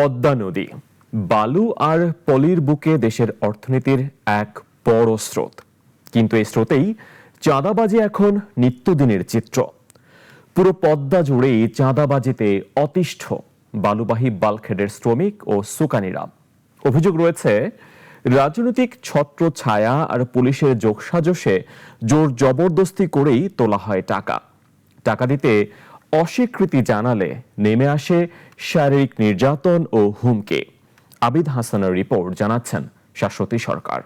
পদ্মা নদী বালু আর পলির বুকে দেশের অর্থনীতির এক বড় স্রোত, কিন্তু এই স্রোতেই চাঁদাবাজি এখন নিত্যদিনের চিত্র। পুরো পদ্মা জুড়েই চাঁদাবাজিতে অতিষ্ঠ বালুবাহী বাল্কহেডের শ্রমিক ও সুকানিরা। অভিযোগ রয়েছে রাজনৈতিক ছত্র ছায়া আর পুলিশের যোগসাজশে জোর জবরদস্তি করেই তোলা হয় টাকা দিতে অস্বীকৃতি জানালে নেমে আসে শারীরিক নির্যাতন ও হুমকি। আবিদ হাসানের রিপোর্ট, জানাচ্ছেন শাশ্বতী সরকার।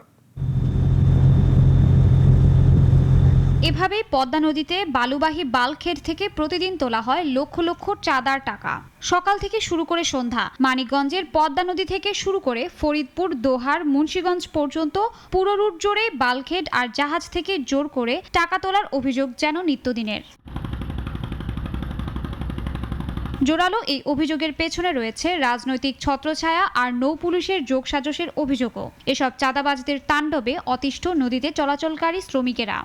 এভাবেই পদ্মা নদীতে বালুবাহী বাল্কহেড থেকে প্রতিদিন তোলা হয় লক্ষ লক্ষ চাঁদার টাকা। সকাল থেকে শুরু করে সন্ধ্যা মানিকগঞ্জের পদ্মা নদী থেকে শুরু করে ফরিদপুর, দোহার, মুন্সিগঞ্জ পর্যন্ত পুরো রুট জুড়ে বাল্কহেড আর জাহাজ থেকে জোর করে টাকা তোলার অভিযোগ যেন নিত্যদিনের। জোরালো এই অভিযোগের পেছনে রয়েছে রাজনৈতিক ছত্রছায়া আর নৌ পুলিশের যোগসাজশের অভিযোগও। এসব চাঁদাবাজদের তাণ্ডবে অতিষ্ঠ নদীতে চলাচলকারী শ্রমিকেরা।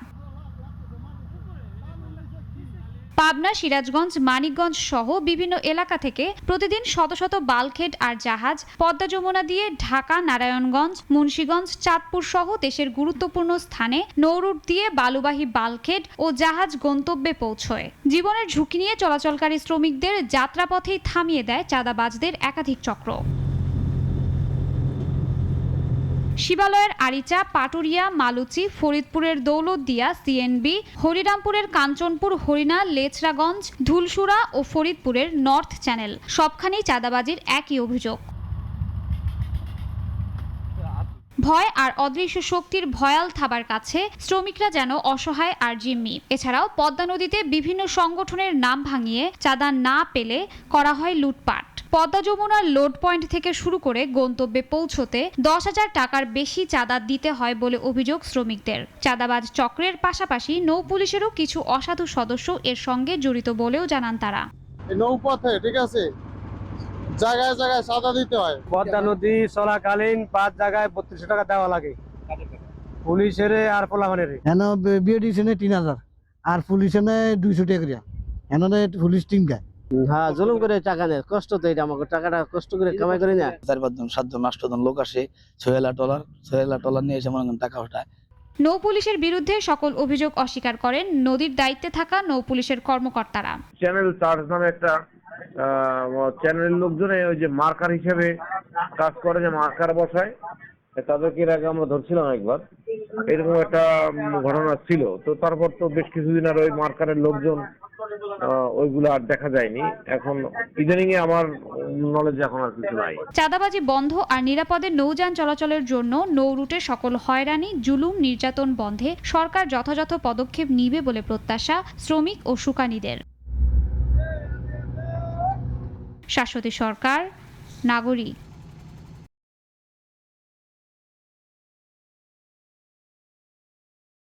পাবনা, সিরাজগঞ্জ, মানিকগঞ্জ সহ বিভিন্ন এলাকা থেকে প্রতিদিন শত শত বাল্কহেড আর জাহাজ পদ্মা যমুনা দিয়ে ঢাকা, নারায়ণগঞ্জ, মুন্সিগঞ্জ, চাঁদপুর সহ দেশের গুরুত্বপূর্ণ স্থানে নৌরুট দিয়ে বালুবাহী বাল্কহেড ও জাহাজ গন্তব্যে পৌঁছয়। জীবনের ঝুঁকি নিয়ে চলাচলকারী শ্রমিকদের যাত্রাপথেই থামিয়ে দেয় চাঁদাবাজদের একাধিক চক্র। শিবালয়ের আরিচা, পাটুরিয়া, মালুচি, ফরিদপুরের দৌলতদিয়া, সিএনবি, হরিরামপুরের কাঞ্চনপুর, হরিণা, লেচরাগঞ্জ, ধুলসুরা ও ফরিদপুরের নর্থ চ্যানেল সবখানেই চাঁদাবাজির একই অভিযোগ। ভয় আর অদৃশ্য শক্তির ভয়াল থাবার কাছে শ্রমিকরা যেন অসহায় আর জিম্মি। এছাড়াও পদ্মা নদীতে বিভিন্ন সংগঠনের নাম ভাঙিয়ে চাঁদা না পেলে করা হয় লুটপাট। পদ্মা যমুনার লোড পয়েন্ট থেকে শুরু করে গন্তব্যে পৌঁছতে 10,000 টাকার বেশি চাঁদা দিতে হয় বলে অভিযোগ শ্রমিকদের। চাঁদাবাজ চক্রের পাশাপাশি নৌ পুলিশেরও কিছু অসাধু সদস্য এর সঙ্গে জড়িত বলেও জানান তারা। নৌপথে ঠিক আছে, জায়গায় জায়গায় চাঁদা দিতে হয়। পদ্মা নদী চলাকালীন 5 জায়গায় 3200 টাকা দেওয়া লাগে পুলিশের আর পোলামানের। এনে বিএডিসনে 3000 আর পুলিশনে 200 টাকা করিয়া এনে পুলিশ টিম গায়। হ্যাঁ, জুলুম করে টাকা নেয়, কষ্ট তো এটা আমাকে, টাকাটা কষ্ট করে কামাই করে না। 4-5 জন 7 জন 8 জন লোক আসে, 6,000 ডলার নিয়ে এসে মনে টাকা ওঠায়। নৌ পুলিশের বিরুদ্ধে সকল অভিযোগ অস্বীকার করেন নদীর দায়িত্বে থাকা নৌ পুলিশের কর্মকর্তারা। চ্যানেল চার্জ নামে একটা চ্যানেলের লোকজন ওই যে মার্কার হিসেবে কাজ করে, যে মার্কার বসায়, তাদেরকে এর আগে আমরা ধরছিলাম একবার, এরকম একটা ঘটনা ছিল। তো তারপর তো বেশ কিছুদিন আর ওই মার্কারের লোকজন ওইগুলো আর দেখা যায়নি। এখন ইদানিং এ আমার নলেজে এখন আর কিছু নাই। চাঁদাবাজি বন্ধ আর নিরাপদে নৌযান চলাচলের জন্য নৌ রুটে সকল হয়রানি, জুলুম, নির্যাতন বন্ধে সরকার যথাযথ পদক্ষেপ নিবে বলে প্রত্যাশা শ্রমিক ও সুকানীদের। শাশ্বতী সরকার, নাগরিক।